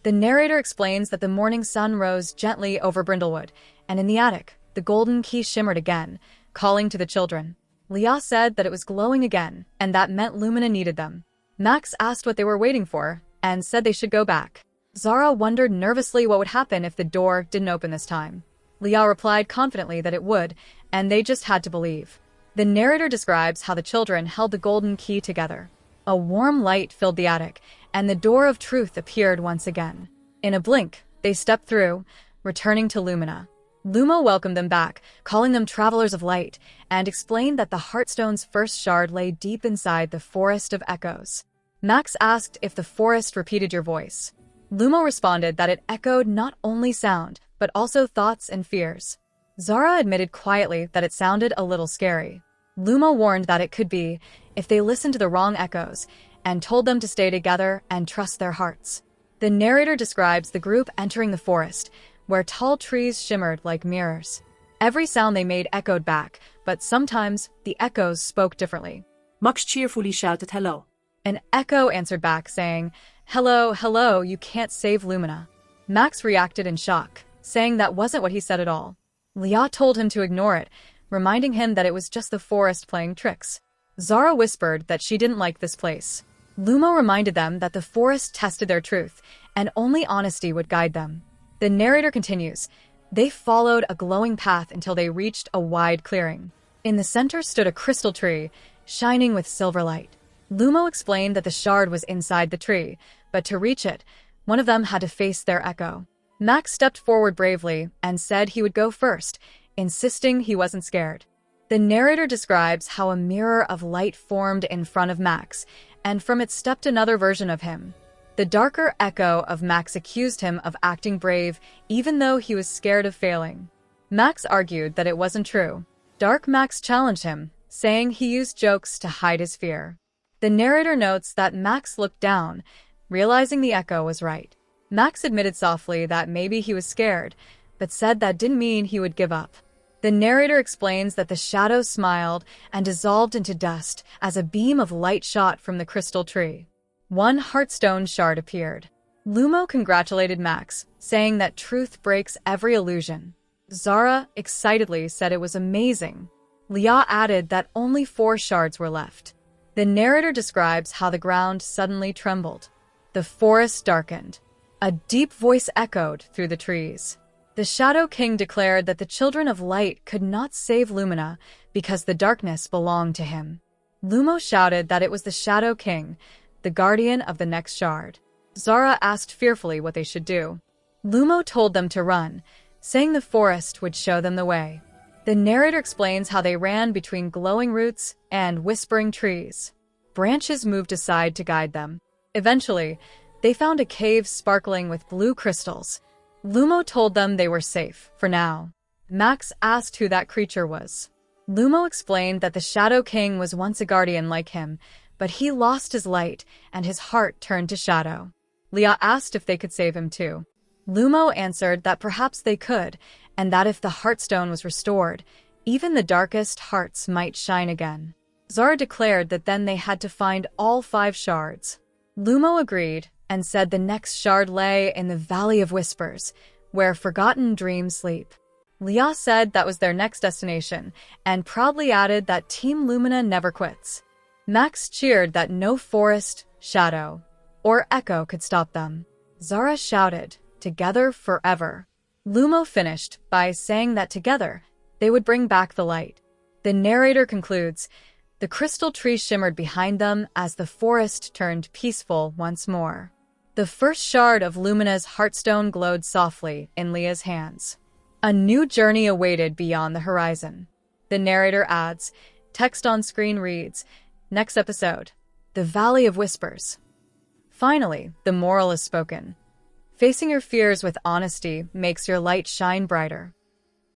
The narrator explains that the morning sun rose gently over Brindlewood, and in the attic, the golden key shimmered again, calling to the children. Leah said that it was glowing again, and that meant Lumina needed them. Max asked what they were waiting for, and said they should go back. Zara wondered nervously what would happen if the door didn't open this time. Leah replied confidently that it would, and they just had to believe. The narrator describes how the children held the golden key together. A warm light filled the attic, and the door of truth appeared once again. In a blink, they stepped through, returning to Lumina. Luma welcomed them back, calling them travelers of light, and explained that the Heartstone's first shard lay deep inside the Forest of Echoes. Max asked if the forest repeated your voice. Luma responded that it echoed not only sound, but also thoughts and fears. Zara admitted quietly that it sounded a little scary. Luma warned that it could be if they listened to the wrong echoes, and told them to stay together and trust their hearts. The narrator describes the group entering the forest, where tall trees shimmered like mirrors. Every sound they made echoed back, but sometimes the echoes spoke differently. Max cheerfully shouted hello. An echo answered back, saying, "Hello, hello, you can't save Lumina." Max reacted in shock, saying that wasn't what he said at all. Leah told him to ignore it, reminding him that it was just the forest playing tricks. Zara whispered that she didn't like this place. Luma reminded them that the forest tested their truth, and only honesty would guide them. The narrator continues, they followed a glowing path until they reached a wide clearing. In the center stood a crystal tree, shining with silver light. Lumo explained that the shard was inside the tree, but to reach it, one of them had to face their echo. Max stepped forward bravely and said he would go first, insisting he wasn't scared. The narrator describes how a mirror of light formed in front of Max, and from it stepped another version of him. The darker echo of Max accused him of acting brave, even though he was scared of failing. Max argued that it wasn't true. Dark Max challenged him, saying he used jokes to hide his fear. The narrator notes that Max looked down, realizing the echo was right. Max admitted softly that maybe he was scared, but said that didn't mean he would give up. The narrator explains that the shadow smiled and dissolved into dust as a beam of light shot from the crystal tree. One Heartstone shard appeared. Lumo congratulated Max, saying that truth breaks every illusion. Zara excitedly said it was amazing. Leah added that only 4 shards were left. The narrator describes how the ground suddenly trembled. The forest darkened. A deep voice echoed through the trees. The Shadow King declared that the Children of Light could not save Lumina because the darkness belonged to him. Lumo shouted that it was the Shadow King, the guardian of the next shard. Zara asked fearfully what they should do. Lumo told them to run, saying the forest would show them the way. The narrator explains how they ran between glowing roots and whispering trees. Branches moved aside to guide them. Eventually, they found a cave sparkling with blue crystals. Lumo told them they were safe, for now. Max asked who that creature was. Lumo explained that the Shadow King was once a guardian like him, but he lost his light and his heart turned to shadow. Leah asked if they could save him too. Lumo answered that perhaps they could, and that if the Heartstone was restored, even the darkest hearts might shine again. Zara declared that then they had to find all 5 shards. Lumo agreed and said the next shard lay in the Valley of Whispers, where forgotten dreams sleep. Leah said that was their next destination, and proudly added that Team Lumina never quits. Max cheered that no forest, shadow, or echo could stop them. Zara shouted, "Together forever." Lumo finished by saying that together, they would bring back the light. The narrator concludes, the crystal tree shimmered behind them as the forest turned peaceful once more. The first shard of Lumina's Heartstone glowed softly in Leah's hands. A new journey awaited beyond the horizon. The narrator adds, text on screen reads, next episode, The Valley of Whispers. Finally, the moral is spoken. Facing your fears with honesty makes your light shine brighter.